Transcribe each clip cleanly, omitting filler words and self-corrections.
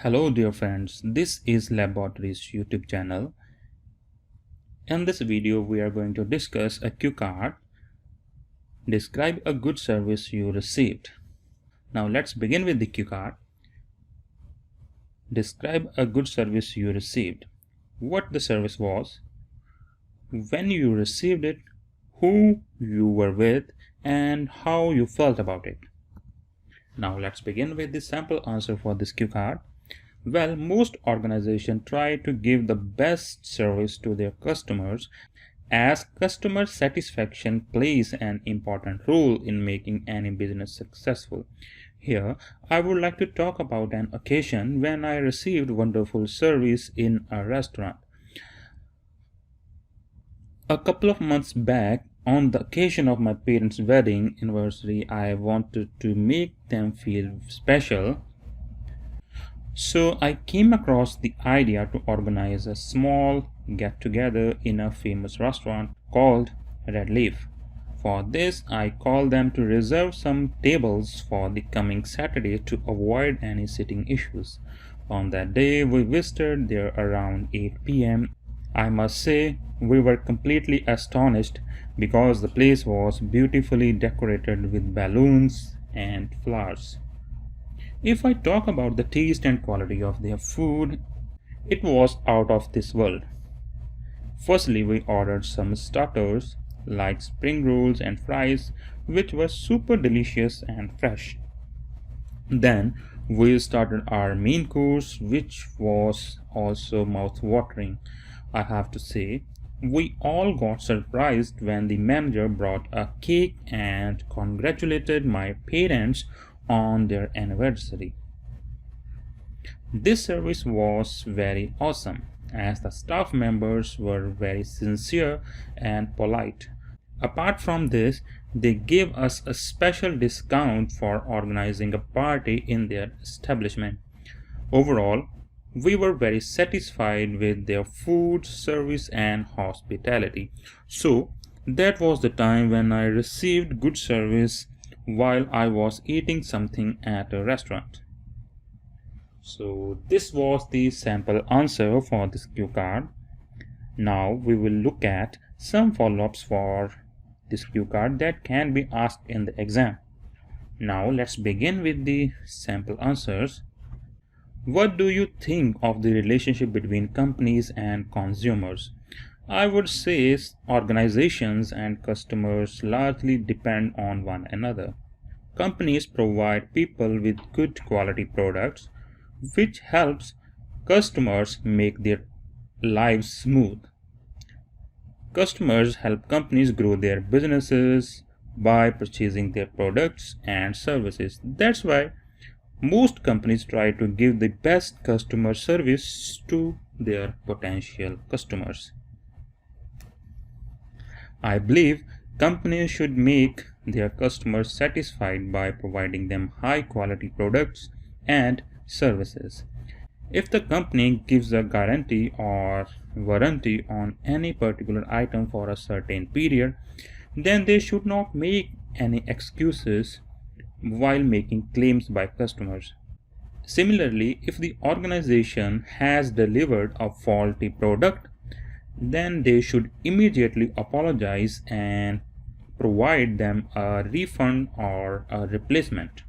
Hello dear friends, this is Laboratories YouTube channel. In this video we are going to discuss a cue card. Describe a good service you received. Now let's begin with the cue card. Describe a good service you received. What the service was, when you received it, who you were with, and how you felt about it. Now let's begin with the sample answer for this cue card. Well, most organizations try to give the best service to their customers, as customer satisfaction plays an important role in making any business successful. Here, I would like to talk about an occasion when I received wonderful service in a restaurant. A couple of months back, on the occasion of my parents' wedding anniversary, I wanted to make them feel special. So I came across the idea to organize a small get-together in a famous restaurant called Red Leaf. For this, I called them to reserve some tables for the coming Saturday to avoid any sitting issues. On that day, we visited there around 8 p.m. I must say, we were completely astonished because the place was beautifully decorated with balloons and flowers. If I talk about the taste and quality of their food, it was out of this world. Firstly, we ordered some starters like spring rolls and fries, which were super delicious and fresh. Then we started our main course, which was also mouth-watering. I have to say, we all got surprised when the manager brought a cake and congratulated my parents on their anniversary. This service was very awesome, as the staff members were very sincere and polite. Apart from this, they gave us a special discount for organizing a party in their establishment. Overall, we were very satisfied with their food, service, and hospitality. So that was the time when I received good service while I was eating something at a restaurant. So this was the sample answer for this cue card. Now we will look at some follow-ups for this cue card that can be asked in the exam. Now let's begin with the sample answers. What do you think of the relationship between companies and consumers? I would say organizations and customers largely depend on one another. Companies provide people with good quality products, which helps customers make their lives smooth. Customers help companies grow their businesses by purchasing their products and services. That's why most companies try to give the best customer service to their potential customers. I believe companies should make their customers satisfied by providing them high quality products and services. If the company gives a guarantee or warranty on any particular item for a certain period, then they should not make any excuses while making claims by customers. Similarly, if the organization has delivered a faulty product, then they should immediately apologize and provide them a refund or a replacement.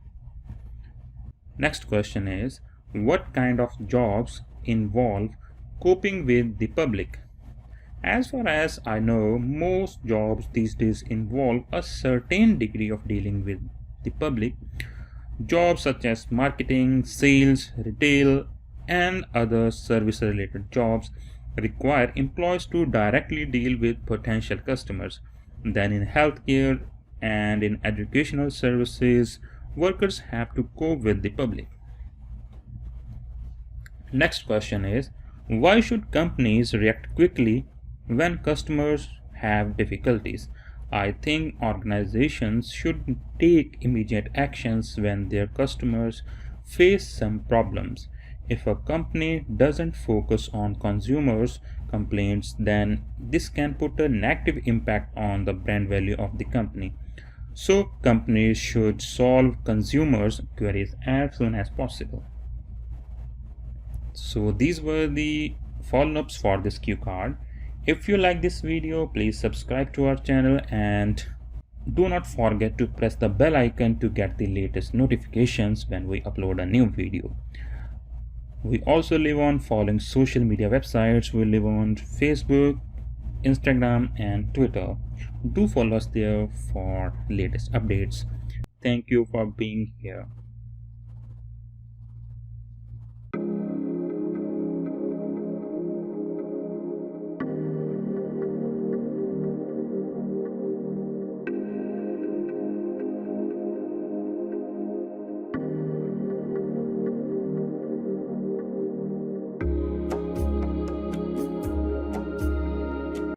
Next question is, what kind of jobs involve coping with the public? As far as I know, most jobs these days involve a certain degree of dealing with the public. Jobs such as marketing, sales, retail, and other service-related jobs require employees to directly deal with potential customers. Then in healthcare and in educational services, workers have to cope with the public. Next question is, why should companies react quickly when customers have difficulties? I think organizations should take immediate actions when their customers face some problems. If a company doesn't focus on consumers' complaints, then this can put a negative impact on the brand value of the company. So companies should solve consumers' queries as soon as possible. So these were the follow-ups for this cue card. If you like this video, please subscribe to our channel and do not forget to press the bell icon to get the latest notifications when we upload a new video. We also live on following social media websites. We live on Facebook, Instagram and Twitter. Do follow us there for latest updates. Thank you for being here.